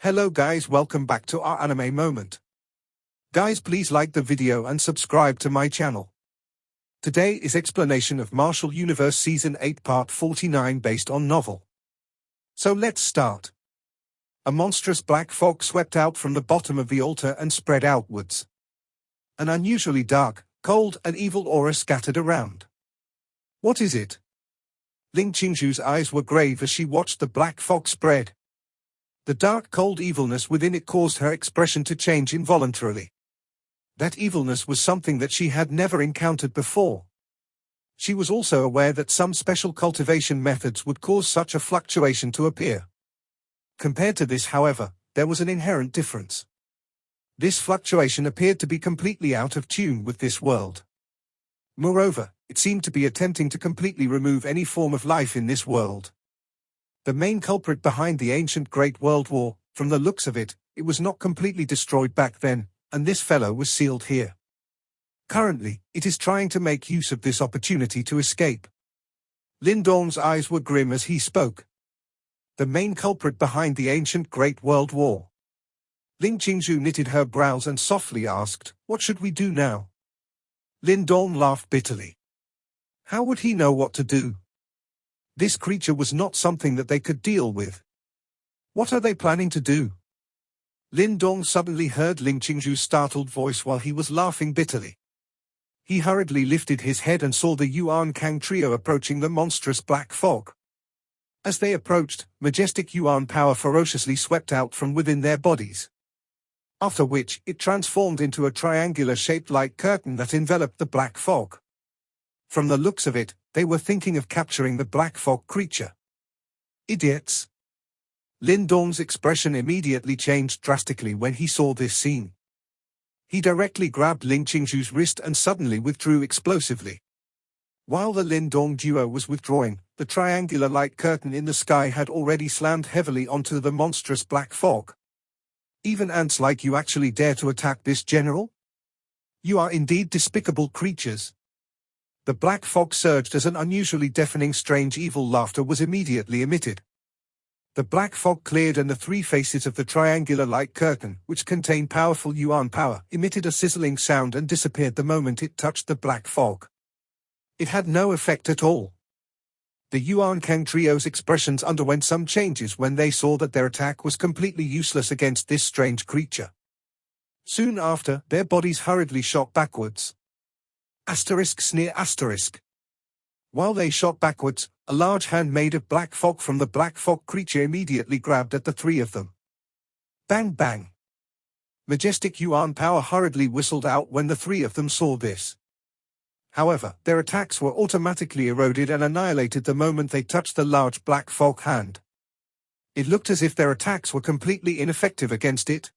Hello guys, welcome back to our anime moment. Guys, please like the video and subscribe to my channel. Today is explanation of Martial Universe Season 8 Part 49 based on novel. So let's start. A monstrous black fog swept out from the bottom of the altar and spread outwards. An unusually dark, cold and evil aura scattered around. What is it? Ling Qingzhu's eyes were grave as she watched the black fog spread. The dark cold evilness within it caused her expression to change involuntarily. That evilness was something that she had never encountered before. She was also aware that some special cultivation methods would cause such a fluctuation to appear. Compared to this, however, there was an inherent difference. This fluctuation appeared to be completely out of tune with this world. Moreover, it seemed to be attempting to completely remove any form of life in this world. The main culprit behind the ancient Great World War, from the looks of it, it was not completely destroyed back then, and this fellow was sealed here. Currently, it is trying to make use of this opportunity to escape. Lin Dong's eyes were grim as he spoke. The main culprit behind the ancient Great World War. Ling Qingzhu knitted her brows and softly asked, "What should we do now?" Lin Dong laughed bitterly. How would he know what to do? This creature was not something that they could deal with. What are they planning to do? Lin Dong suddenly heard Ling Qingzhu's startled voice while he was laughing bitterly. He hurriedly lifted his head and saw the Yuan Kang trio approaching the monstrous black fog. As they approached, majestic Yuan power ferociously swept out from within their bodies. After which, it transformed into a triangular-shaped light curtain that enveloped the black fog. From the looks of it, they were thinking of capturing the black fog creature. Idiots! Lin Dong's expression immediately changed drastically when he saw this scene. He directly grabbed Ling Qingzhu's wrist and suddenly withdrew explosively. While the Lin Dong duo was withdrawing, the triangular light curtain in the sky had already slammed heavily onto the monstrous black fog. Even ants like you actually dare to attack this general? You are indeed despicable creatures. The black fog surged as an unusually deafening strange evil laughter was immediately emitted. The black fog cleared and the three faces of the triangular light curtain, which contained powerful Yuan power, emitted a sizzling sound and disappeared the moment it touched the black fog. It had no effect at all. The Yuan Kang trio's expressions underwent some changes when they saw that their attack was completely useless against this strange creature. Soon after, their bodies hurriedly shot backwards. *sneer*. While they shot backwards, a large hand made of black fog from the black fog creature immediately grabbed at the three of them. Bang bang! Majestic Yuan power hurriedly whistled out when the three of them saw this. However, their attacks were automatically eroded and annihilated the moment they touched the large black fog hand. It looked as if their attacks were completely ineffective against it.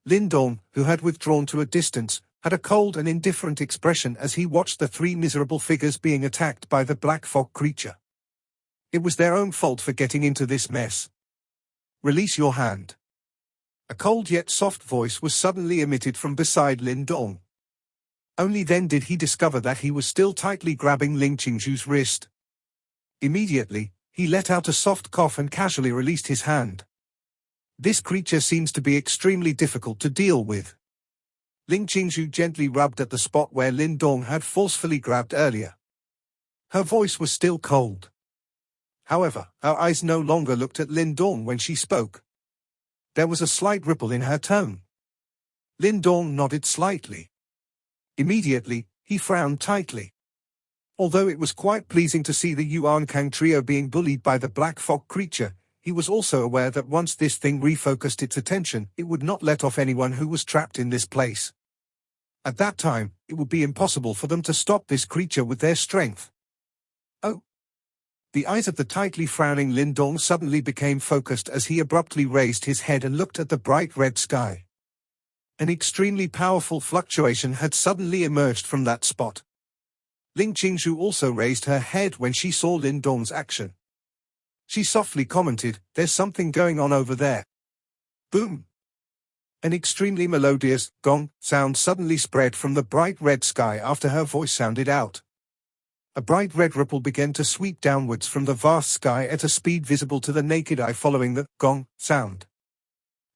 Lin Dong, who had withdrawn to a distance, had a cold and indifferent expression as he watched the three miserable figures being attacked by the black fog creature. It was their own fault for getting into this mess. Release your hand. A cold yet soft voice was suddenly emitted from beside Lin Dong. Only then did he discover that he was still tightly grabbing Ling Qingzhu's wrist. Immediately, he let out a soft cough and casually released his hand. This creature seems to be extremely difficult to deal with. Ling Qingzhu gently rubbed at the spot where Lin Dong had forcefully grabbed earlier. Her voice was still cold. However, her eyes no longer looked at Lin Dong when she spoke. There was a slight ripple in her tone. Lin Dong nodded slightly. Immediately, he frowned tightly. Although it was quite pleasing to see the Yuan Kang trio being bullied by the black fog creature, he was also aware that once this thing refocused its attention, it would not let off anyone who was trapped in this place. At that time, it would be impossible for them to stop this creature with their strength. Oh! The eyes of the tightly frowning Lin Dong suddenly became focused as he abruptly raised his head and looked at the bright red sky. An extremely powerful fluctuation had suddenly emerged from that spot. Ling Qingzhu also raised her head when she saw Lin Dong's action. She softly commented, "There's something going on over there." Boom! An extremely melodious gong sound suddenly spread from the bright red sky after her voice sounded out. A bright red ripple began to sweep downwards from the vast sky at a speed visible to the naked eye following the gong sound.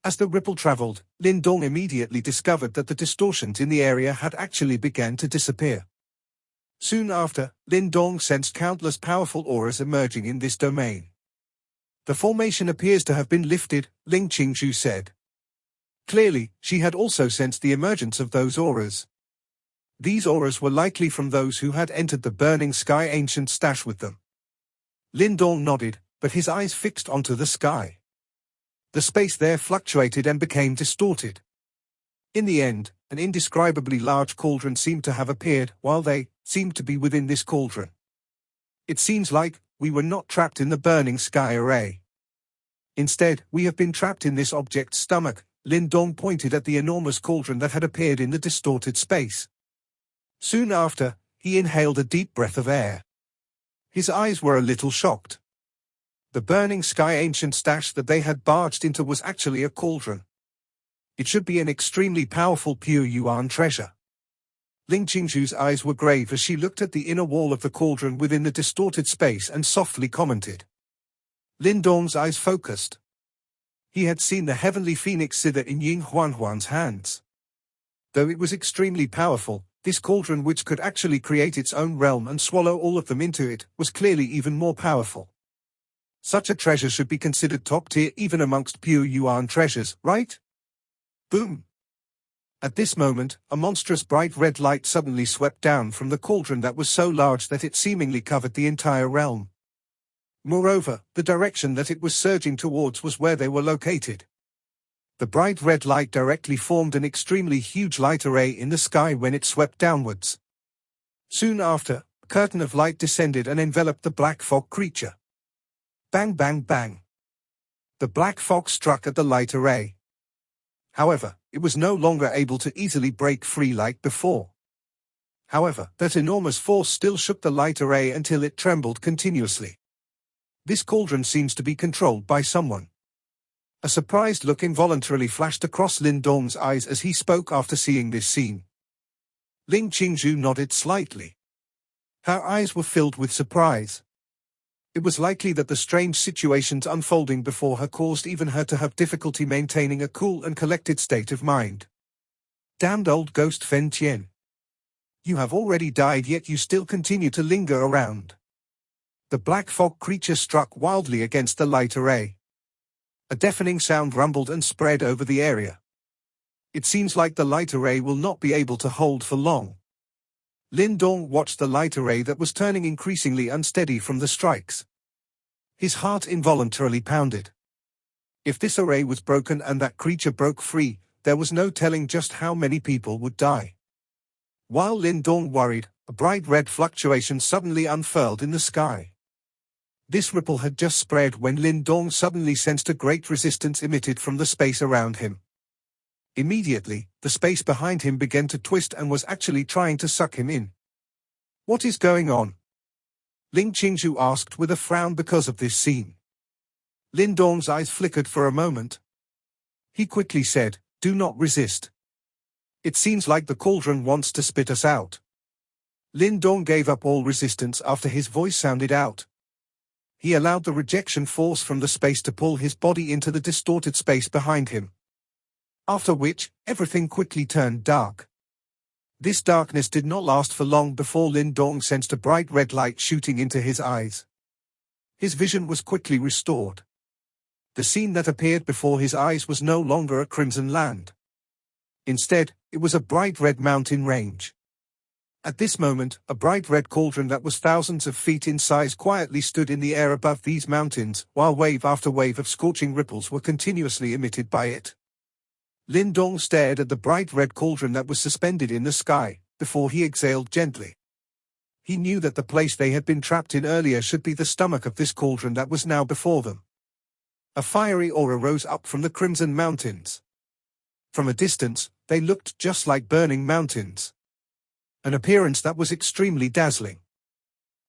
As the ripple traveled, Lin Dong immediately discovered that the distortions in the area had actually begun to disappear. Soon after, Lin Dong sensed countless powerful auras emerging in this domain. The formation appears to have been lifted, Ling Qingzhu said. Clearly, she had also sensed the emergence of those auras. These auras were likely from those who had entered the burning sky ancient stash with them. Lin Dong nodded, but his eyes fixed onto the sky. The space there fluctuated and became distorted. In the end, an indescribably large cauldron seemed to have appeared, while they seemed to be within this cauldron. It seems like we were not trapped in the burning sky array. Instead, we have been trapped in this object's stomach. Lin Dong pointed at the enormous cauldron that had appeared in the distorted space. Soon after, he inhaled a deep breath of air. His eyes were a little shocked. The burning sky ancient stash that they had barged into was actually a cauldron. It should be an extremely powerful pure yuan treasure. Ling Qingzhu's eyes were grave as she looked at the inner wall of the cauldron within the distorted space and softly commented. Lin Dong's eyes focused. He had seen the heavenly phoenix sither in Ying Huanhuan's hands. Though it was extremely powerful, this cauldron, which could actually create its own realm and swallow all of them into it, was clearly even more powerful. Such a treasure should be considered top tier even amongst pure yuan treasures, right? Boom! At this moment, a monstrous bright red light suddenly swept down from the cauldron that was so large that it seemingly covered the entire realm. Moreover, the direction that it was surging towards was where they were located. The bright red light directly formed an extremely huge light array in the sky when it swept downwards. Soon after, a curtain of light descended and enveloped the black fog creature. Bang bang bang. The black fog struck at the light array. However, it was no longer able to easily break free like before. However, that enormous force still shook the light array until it trembled continuously. This cauldron seems to be controlled by someone. A surprised look involuntarily flashed across Lin Dong's eyes as he spoke after seeing this scene. Ling Qingzhu nodded slightly. Her eyes were filled with surprise. It was likely that the strange situations unfolding before her caused even her to have difficulty maintaining a cool and collected state of mind. Damned old ghost Fen Tian. You have already died, yet you still continue to linger around. The black fog creature struck wildly against the light array. A deafening sound rumbled and spread over the area. It seems like the light array will not be able to hold for long. Lin Dong watched the light array that was turning increasingly unsteady from the strikes. His heart involuntarily pounded. If this array was broken and that creature broke free, there was no telling just how many people would die. While Lin Dong worried, a bright red fluctuation suddenly unfurled in the sky. This ripple had just spread when Lin Dong suddenly sensed a great resistance emitted from the space around him. Immediately, the space behind him began to twist and was actually trying to suck him in. What is going on? Ling Qingzhu asked with a frown because of this scene. Lin Dong's eyes flickered for a moment. He quickly said, "Do not resist. It seems like the cauldron wants to spit us out." Lin Dong gave up all resistance after his voice sounded out. He allowed the rejection force from the space to pull his body into the distorted space behind him. After which, everything quickly turned dark. This darkness did not last for long before Lin Dong sensed a bright red light shooting into his eyes. His vision was quickly restored. The scene that appeared before his eyes was no longer a crimson land. Instead, it was a bright red mountain range. At this moment, a bright red cauldron that was thousands of feet in size quietly stood in the air above these mountains, while wave after wave of scorching ripples were continuously emitted by it. Lin Dong stared at the bright red cauldron that was suspended in the sky, before he exhaled gently. He knew that the place they had been trapped in earlier should be the stomach of this cauldron that was now before them. A fiery aura rose up from the crimson mountains. From a distance, they looked just like burning mountains. An appearance that was extremely dazzling.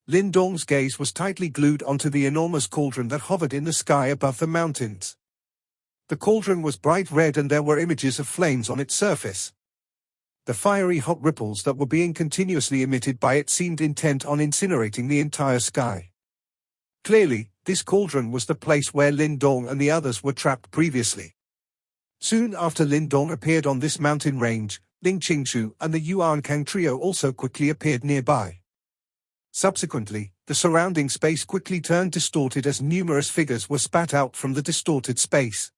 Lin Dong's gaze was tightly glued onto the enormous cauldron that hovered in the sky above the mountains. The cauldron was bright red and there were images of flames on its surface. The fiery hot ripples that were being continuously emitted by it seemed intent on incinerating the entire sky. Clearly, this cauldron was the place where Lin Dong and the others were trapped previously. Soon after Lin Dong appeared on this mountain range, Ling Qingshu and the Yuan Kang trio also quickly appeared nearby. Subsequently, the surrounding space quickly turned distorted as numerous figures were spat out from the distorted space.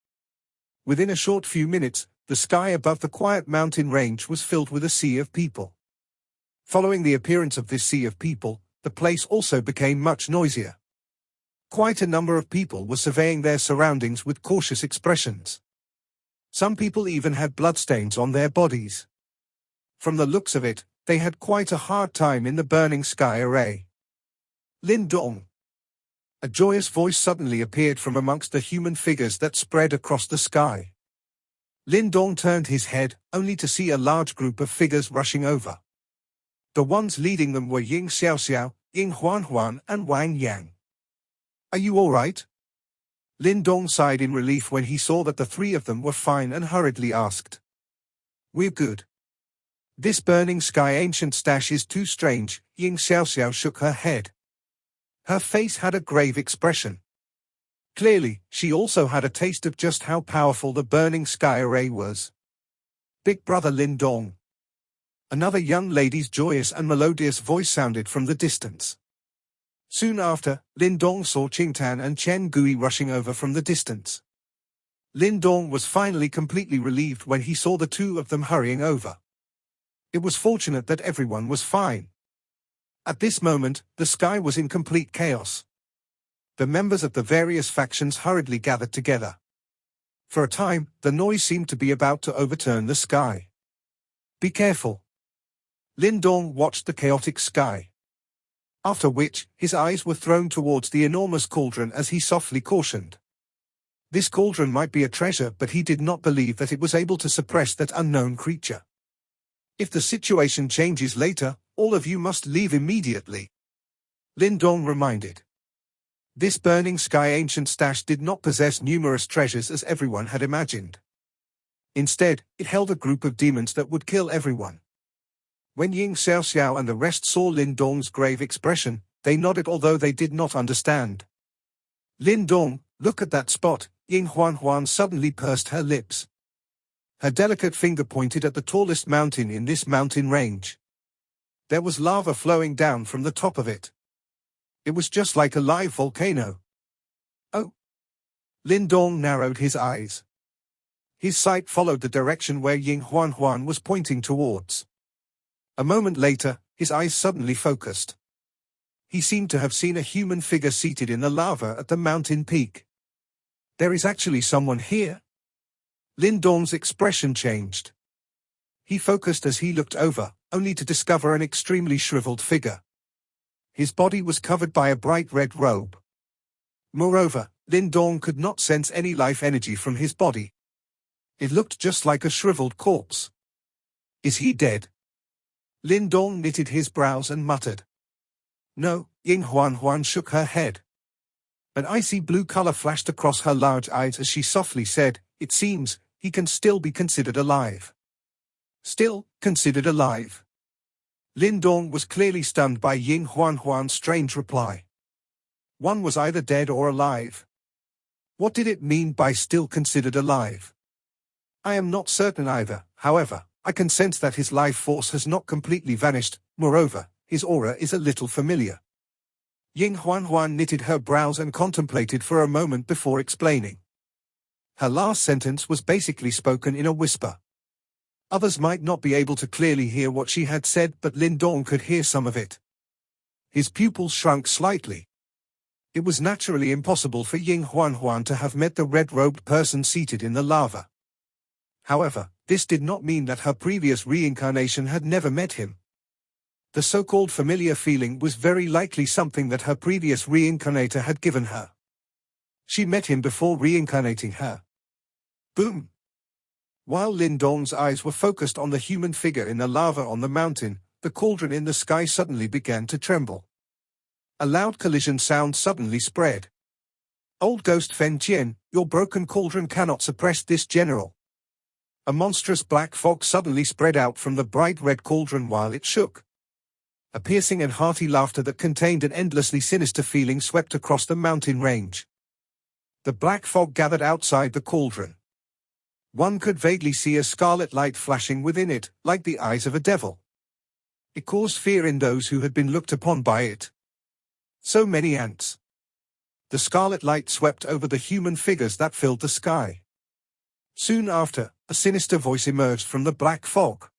Within a short few minutes, the sky above the quiet mountain range was filled with a sea of people. Following the appearance of this sea of people, the place also became much noisier. Quite a number of people were surveying their surroundings with cautious expressions. Some people even had bloodstains on their bodies. From the looks of it, they had quite a hard time in the burning sky array. Lin Dong. A joyous voice suddenly appeared from amongst the human figures that spread across the sky. Lin Dong turned his head, only to see a large group of figures rushing over. The ones leading them were Ying Xiaoxiao, Ying Huanhuan, and Wang Yang. "Are you all right?" Lin Dong sighed in relief when he saw that the three of them were fine and hurriedly asked. "We're good." "This burning sky ancient stash is too strange," Ying Xiaoxiao shook her head. Her face had a grave expression. Clearly, she also had a taste of just how powerful the burning sky array was. "Big brother Lin Dong." Another young lady's joyous and melodious voice sounded from the distance. Soon after, Lin Dong saw Qingtan and Chen Gui rushing over from the distance. Lin Dong was finally completely relieved when he saw the two of them hurrying over. It was fortunate that everyone was fine. At this moment, the sky was in complete chaos. The members of the various factions hurriedly gathered together. For a time, the noise seemed to be about to overturn the sky. "Be careful." Lin Dong watched the chaotic sky. After which, his eyes were thrown towards the enormous cauldron as he softly cautioned. This cauldron might be a treasure, but he did not believe that it was able to suppress that unknown creature. "If the situation changes later, all of you must leave immediately," Lin Dong reminded. This burning sky ancient stash did not possess numerous treasures as everyone had imagined. Instead, it held a group of demons that would kill everyone. When Ying Xiaoxiao and the rest saw Lin Dong's grave expression, they nodded although they did not understand. "Lin Dong, look at that spot," Ying Huanhuan suddenly pursed her lips. Her delicate finger pointed at the tallest mountain in this mountain range. There was lava flowing down from the top of it. It was just like a live volcano. "Oh!" Lin Dong narrowed his eyes. His sight followed the direction where Ying Huanhuan was pointing towards. A moment later, his eyes suddenly focused. He seemed to have seen a human figure seated in the lava at the mountain peak. "There is actually someone here." Lin Dong's expression changed. He focused as he looked over, only to discover an extremely shriveled figure. His body was covered by a bright red robe. Moreover, Lin Dong could not sense any life energy from his body. It looked just like a shriveled corpse. "Is he dead?" Lin Dong knitted his brows and muttered. "No," Ying Huanhuan shook her head. An icy blue color flashed across her large eyes as she softly said, "It seems, he can still be considered alive." "Still, considered alive?" Lin Dong was clearly stunned by Ying Huanhuan's strange reply. One was either dead or alive. What did it mean by still considered alive? "I am not certain either, however. I can sense that his life force has not completely vanished, moreover, his aura is a little familiar." Ying Huanhuan knitted her brows and contemplated for a moment before explaining. Her last sentence was basically spoken in a whisper. Others might not be able to clearly hear what she had said, but Lin Dong could hear some of it. His pupils shrunk slightly. It was naturally impossible for Ying Huanhuan to have met the red-robed person seated in the lava. However, this did not mean that her previous reincarnation had never met him. The so-called familiar feeling was very likely something that her previous reincarnator had given her. She met him before reincarnating her. Boom! While Lin Dong's eyes were focused on the human figure in the lava on the mountain, the cauldron in the sky suddenly began to tremble. A loud collision sound suddenly spread. "Old ghost Fen Tian, your broken cauldron cannot suppress this general." A monstrous black fog suddenly spread out from the bright red cauldron while it shook. A piercing and hearty laughter that contained an endlessly sinister feeling swept across the mountain range. The black fog gathered outside the cauldron. One could vaguely see a scarlet light flashing within it, like the eyes of a devil. It caused fear in those who had been looked upon by it. So many ants. The scarlet light swept over the human figures that filled the sky. Soon after, a sinister voice emerged from the black fog.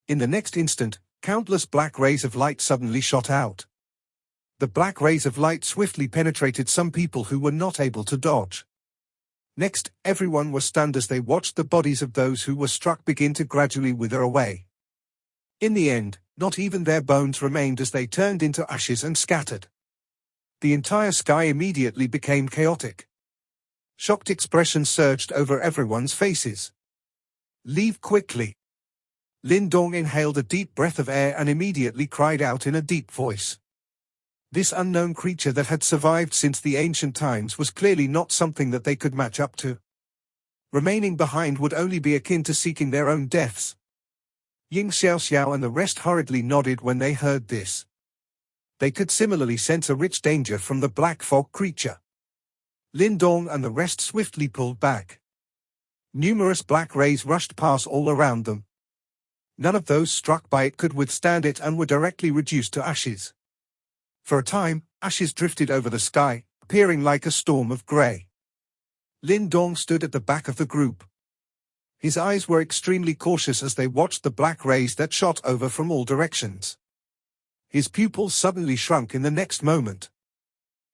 In the next instant, countless black rays of light suddenly shot out. The black rays of light swiftly penetrated some people who were not able to dodge. Next, everyone was stunned as they watched the bodies of those who were struck begin to gradually wither away. In the end, not even their bones remained as they turned into ashes and scattered. The entire sky immediately became chaotic. Shocked expressions surged over everyone's faces. "Leave quickly." Lin Dong inhaled a deep breath of air and immediately cried out in a deep voice. This unknown creature that had survived since the ancient times was clearly not something that they could match up to. Remaining behind would only be akin to seeking their own deaths. Ying Xiaoxiao and the rest hurriedly nodded when they heard this. They could similarly sense a rich danger from the black fog creature. Lin Dong and the rest swiftly pulled back. Numerous black rays rushed past all around them. None of those struck by it could withstand it and were directly reduced to ashes. For a time, ashes drifted over the sky, appearing like a storm of grey. Lin Dong stood at the back of the group. His eyes were extremely cautious as they watched the black rays that shot over from all directions. His pupils suddenly shrunk in the next moment.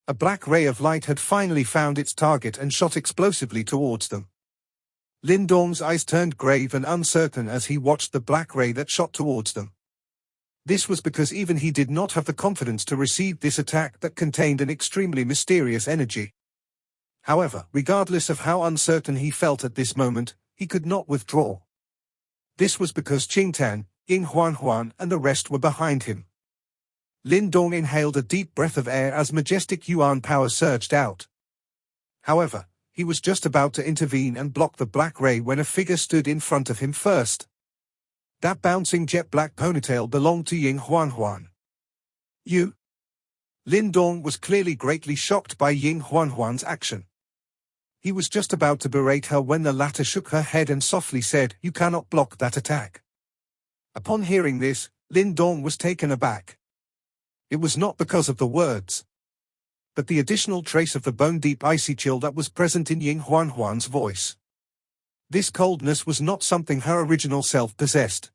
A black ray of light had finally found its target and shot explosively towards them. Lin Dong's eyes turned grave and uncertain as he watched the black ray that shot towards them. This was because even he did not have the confidence to receive this attack that contained an extremely mysterious energy. However, regardless of how uncertain he felt at this moment, he could not withdraw. This was because Qingtan, Ying Huanhuan and the rest were behind him. Lin Dong inhaled a deep breath of air as majestic Yuan power surged out. However, he was just about to intervene and block the black ray when a figure stood in front of him first. That bouncing jet-black ponytail belonged to Ying Huanhuan. "You?" Lin Dong was clearly greatly shocked by Ying Huanhuan's action. He was just about to berate her when the latter shook her head and softly said, "You cannot block that attack." Upon hearing this, Lin Dong was taken aback. It was not because of the words, but the additional trace of the bone-deep icy chill that was present in Ying Huanhuan's voice. This coldness was not something her original self possessed.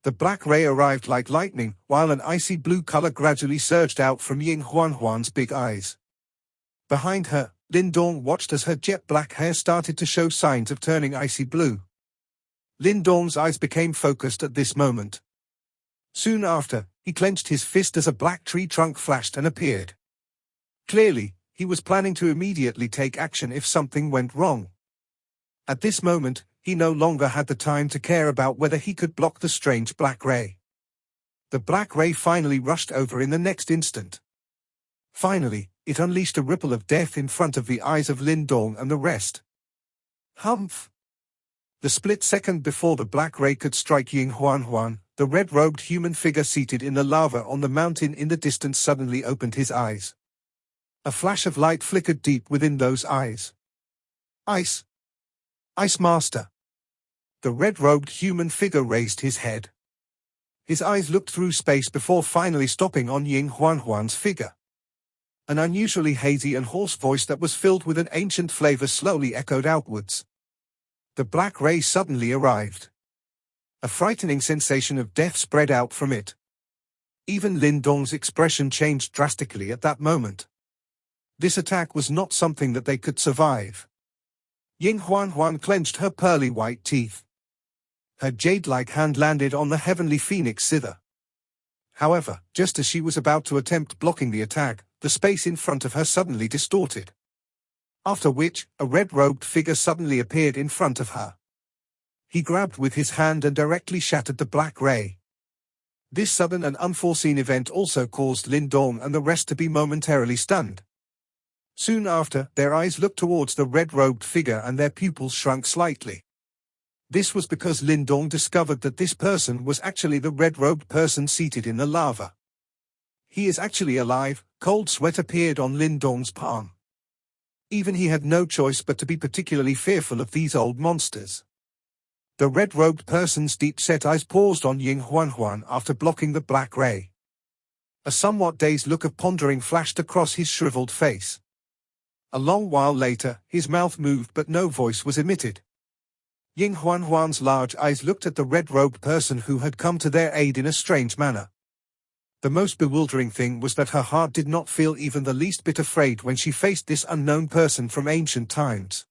The black ray arrived like lightning, while an icy blue color gradually surged out from Ying Huanhuan's big eyes. Behind her, Lin Dong watched as her jet-black hair started to show signs of turning icy blue. Lin Dong's eyes became focused at this moment. Soon after, he clenched his fist as a black tree trunk flashed and appeared. Clearly, he was planning to immediately take action if something went wrong. At this moment, he no longer had the time to care about whether he could block the strange black ray. The black ray finally rushed over in the next instant. Finally, it unleashed a ripple of death in front of the eyes of Lin Dong and the rest. Humph! The split second before the black ray could strike Ying Huanhuan, the red-robed human figure seated in the lava on the mountain in the distance suddenly opened his eyes. A flash of light flickered deep within those eyes. "Ice! Ice Master!" The red-robed human figure raised his head. His eyes looked through space before finally stopping on Ying Huanhuan's figure. An unusually hazy and hoarse voice that was filled with an ancient flavor slowly echoed outwards. The black ray suddenly arrived. A frightening sensation of death spread out from it. Even Lin Dong's expression changed drastically at that moment. This attack was not something that they could survive. Ying Huanhuan clenched her pearly white teeth. Her jade-like hand landed on the heavenly phoenix zither. However, just as she was about to attempt blocking the attack, the space in front of her suddenly distorted. After which, a red-robed figure suddenly appeared in front of her. He grabbed with his hand and directly shattered the black ray. This sudden and unforeseen event also caused Lin Dong and the rest to be momentarily stunned. Soon after, their eyes looked towards the red-robed figure and their pupils shrunk slightly. This was because Lin Dong discovered that this person was actually the red-robed person seated in the lava. "He is actually alive." Cold sweat appeared on Lin Dong's palm. Even he had no choice but to be particularly fearful of these old monsters. The red-robed person's deep-set eyes paused on Ying Huanhuan after blocking the black ray. A somewhat dazed look of pondering flashed across his shriveled face. A long while later, his mouth moved but no voice was emitted. Ying Huanhuan's large eyes looked at the red-robed person who had come to their aid in a strange manner. The most bewildering thing was that her heart did not feel even the least bit afraid when she faced this unknown person from ancient times.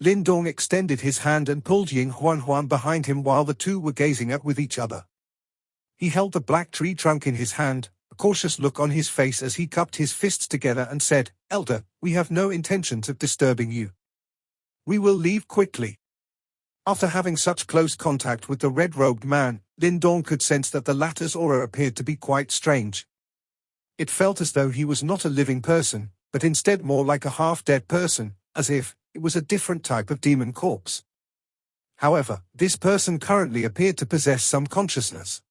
Lin Dong extended his hand and pulled Ying Huanhuan behind him while the two were gazing at with each other. He held the black tree trunk in his hand, a cautious look on his face as he cupped his fists together and said, "Elder, we have no intentions of disturbing you. We will leave quickly." After having such close contact with the red-robed man, Lin Dong could sense that the latter's aura appeared to be quite strange. It felt as though he was not a living person, but instead more like a half-dead person, as if it was a different type of demon corpse. However, this person currently appeared to possess some consciousness.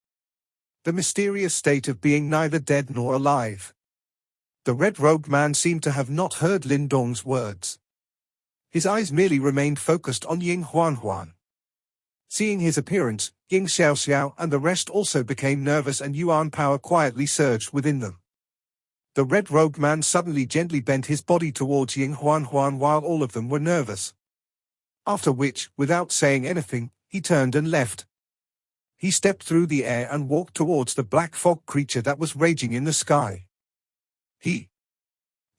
The mysterious state of being neither dead nor alive. The red-robed man seemed to have not heard Lin Dong's words. His eyes merely remained focused on Ying Huanhuan. Seeing his appearance, Ying Xiaoxiao and the rest also became nervous and Yuan power quietly surged within them. The red-robed man suddenly gently bent his body towards Ying Huanhuan while all of them were nervous. After which, without saying anything, he turned and left. He stepped through the air and walked towards the black fog creature that was raging in the sky.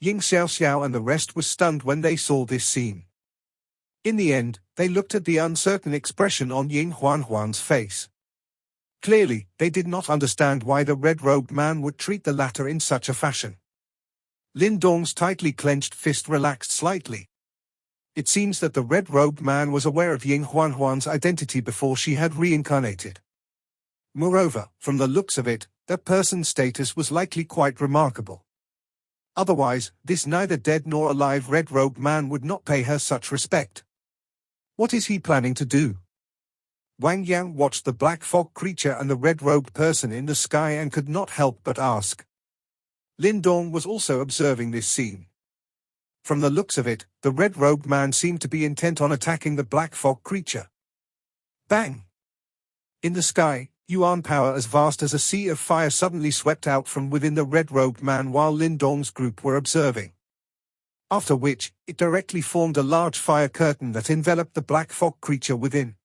Ying Xiaoxiao and the rest were stunned when they saw this scene. In the end, they looked at the uncertain expression on Ying Huanhuan's face. Clearly, they did not understand why the red-robed man would treat the latter in such a fashion. Lin Dong's tightly clenched fist relaxed slightly. It seems that the red-robed man was aware of Ying Huanhuan's identity before she had reincarnated. Moreover, from the looks of it, that person's status was likely quite remarkable. Otherwise, this neither dead nor alive red-robed man would not pay her such respect. What is he planning to do? Wang Yang watched the black fog creature and the red-robed person in the sky and could not help but ask. Lin Dong was also observing this scene. From the looks of it, the red-robed man seemed to be intent on attacking the black fog creature. Bang! In the sky, Yuan power as vast as a sea of fire suddenly swept out from within the red-robed man while Lin Dong's group were observing. After which, it directly formed a large fire curtain that enveloped the black fog creature within.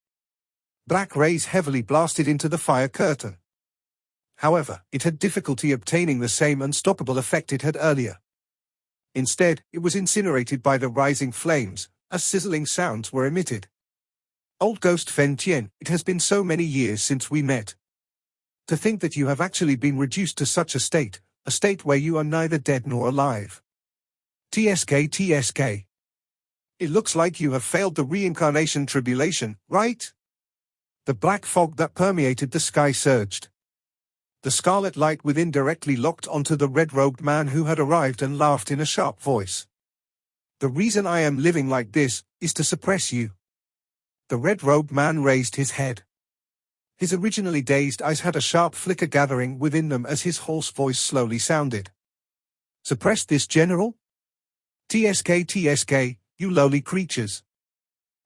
Black rays heavily blasted into the fire curtain. However, it had difficulty obtaining the same unstoppable effect it had earlier. Instead, it was incinerated by the rising flames, as sizzling sounds were emitted. Old Ghost Fen Tian, it has been so many years since we met. To think that you have actually been reduced to such a state where you are neither dead nor alive. TSK. It looks like you have failed the reincarnation tribulation, right? The black fog that permeated the sky surged. The scarlet light within directly locked onto the red-robed man who had arrived and laughed in a sharp voice. The reason I am living like this is to suppress you. The red-robed man raised his head. His originally dazed eyes had a sharp flicker gathering within them as his hoarse voice slowly sounded. Suppress this general? TSK, you lowly creatures.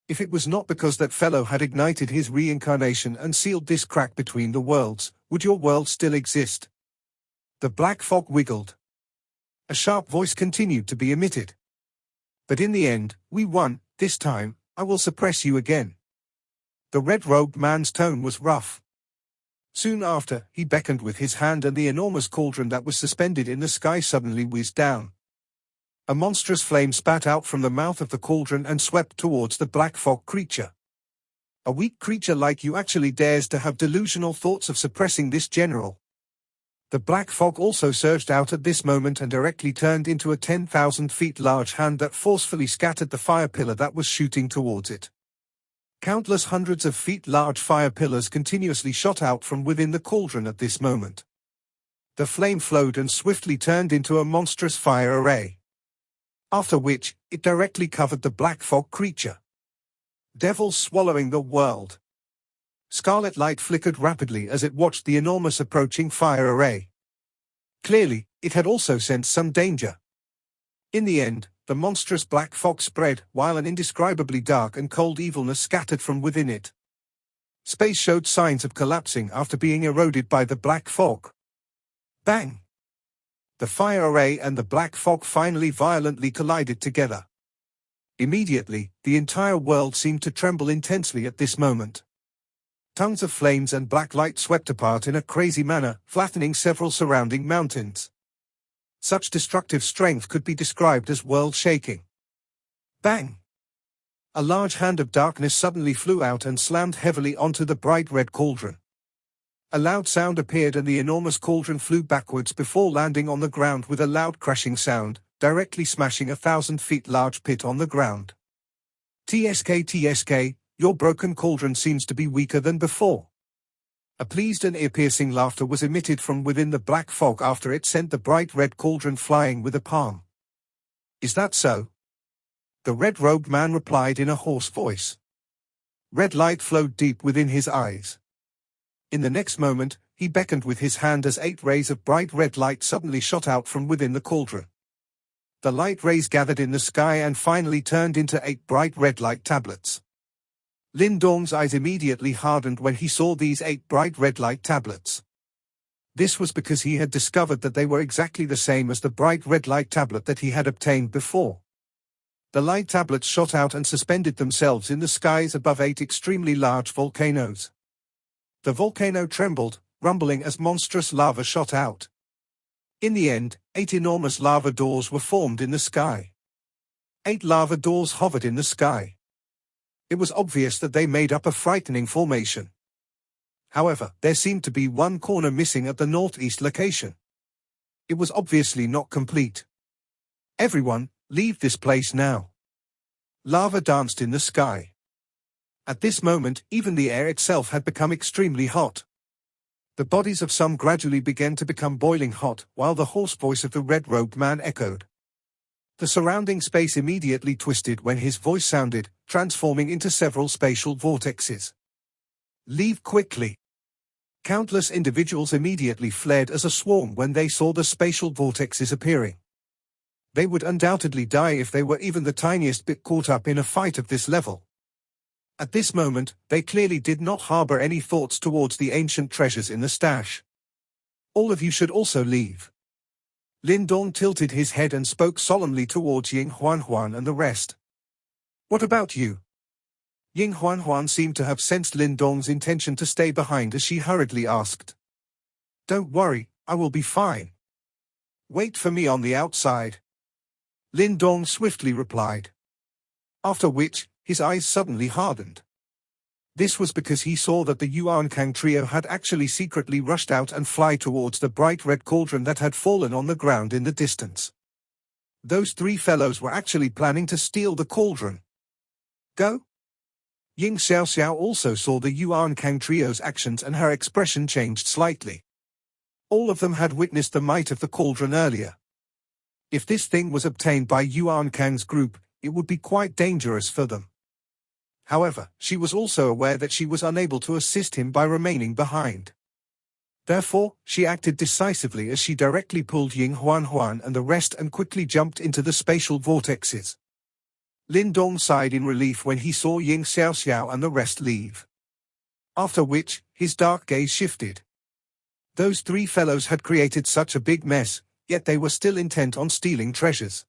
If it was not because that fellow had ignited his reincarnation and sealed this crack between the worlds, would your world still exist? The black fog wiggled. A sharp voice continued to be emitted. But in the end, we won. This time, I will suppress you again. The red-robed man's tone was rough. Soon after, he beckoned with his hand and the enormous cauldron that was suspended in the sky suddenly whizzed down. A monstrous flame spat out from the mouth of the cauldron and swept towards the black fog creature. A weak creature like you actually dares to have delusional thoughts of suppressing this general. The black fog also surged out at this moment and directly turned into a 10,000 feet large hand that forcefully scattered the fire pillar that was shooting towards it. Countless hundreds of feet large fire pillars continuously shot out from within the cauldron at this moment. The flame flowed and swiftly turned into a monstrous fire array. After which, it directly covered the black fog creature. Devil swallowing the world. Scarlet light flickered rapidly as it watched the enormous approaching fire array. Clearly, it had also sensed some danger. In the end, the monstrous black fog spread, while an indescribably dark and cold evilness scattered from within it. Space showed signs of collapsing after being eroded by the black fog. Bang! The fire array and the black fog finally violently collided together. Immediately, the entire world seemed to tremble intensely at this moment. Tongues of flames and black light swept apart in a crazy manner, flattening several surrounding mountains. Such destructive strength could be described as world-shaking. Bang! A large hand of darkness suddenly flew out and slammed heavily onto the bright red cauldron. A loud sound appeared and the enormous cauldron flew backwards before landing on the ground with a loud crashing sound, directly smashing a 1,000-feet large pit on the ground. TSK, your broken cauldron seems to be weaker than before. A pleased and ear-piercing laughter was emitted from within the black fog after it sent the bright red cauldron flying with a palm. Is that so? The red-robed man replied in a hoarse voice. Red light flowed deep within his eyes. In the next moment, he beckoned with his hand as 8 rays of bright red light suddenly shot out from within the cauldron. The light rays gathered in the sky and finally turned into 8 bright red light tablets. Lin Dong's eyes immediately hardened when he saw these 8 bright red light tablets. This was because he had discovered that they were exactly the same as the bright red light tablet that he had obtained before. The light tablets shot out and suspended themselves in the skies above 8 extremely large volcanoes. The volcano trembled, rumbling as monstrous lava shot out. In the end, 8 enormous lava doors were formed in the sky. 8 lava doors hovered in the sky. It was obvious that they made up a frightening formation. However, there seemed to be one corner missing at the northeast location. It was obviously not complete. Everyone, leave this place now. Lava danced in the sky. At this moment, even the air itself had become extremely hot. The bodies of some gradually began to become boiling hot, while the hoarse voice of the red-robed man echoed. The surrounding space immediately twisted when his voice sounded, transforming into several spatial vortexes. Leave quickly. Countless individuals immediately fled as a swarm when they saw the spatial vortexes appearing. They would undoubtedly die if they were even the tiniest bit caught up in a fight of this level. At this moment, they clearly did not harbor any thoughts towards the ancient treasures in the stash. All of you should also leave. Lin Dong tilted his head and spoke solemnly towards Ying Huanhuan and the rest. What about you? Ying Huanhuan seemed to have sensed Lin Dong's intention to stay behind as she hurriedly asked. Don't worry, I will be fine. Wait for me on the outside. Lin Dong swiftly replied. After which, his eyes suddenly hardened. This was because he saw that the Yuan Kang trio had actually secretly rushed out and fly towards the bright red cauldron that had fallen on the ground in the distance. Those 3 fellows were actually planning to steal the cauldron. Go? Ying Xiaoxiao also saw the Yuan Kang trio's actions and her expression changed slightly. All of them had witnessed the might of the cauldron earlier. If this thing was obtained by Yuan Kang's group, it would be quite dangerous for them. However, she was also aware that she was unable to assist him by remaining behind. Therefore, she acted decisively as she directly pulled Ying Huanhuan and the rest and quickly jumped into the spatial vortexes. Lin Dong sighed in relief when he saw Ying Xiaoxiao and the rest leave. After which, his dark gaze shifted. Those 3 fellows had created such a big mess, yet they were still intent on stealing treasures.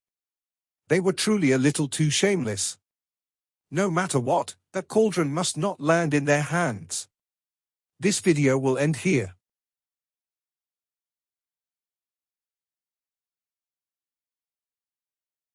They were truly a little too shameless. No matter what, that cauldron must not land in their hands. This video will end here.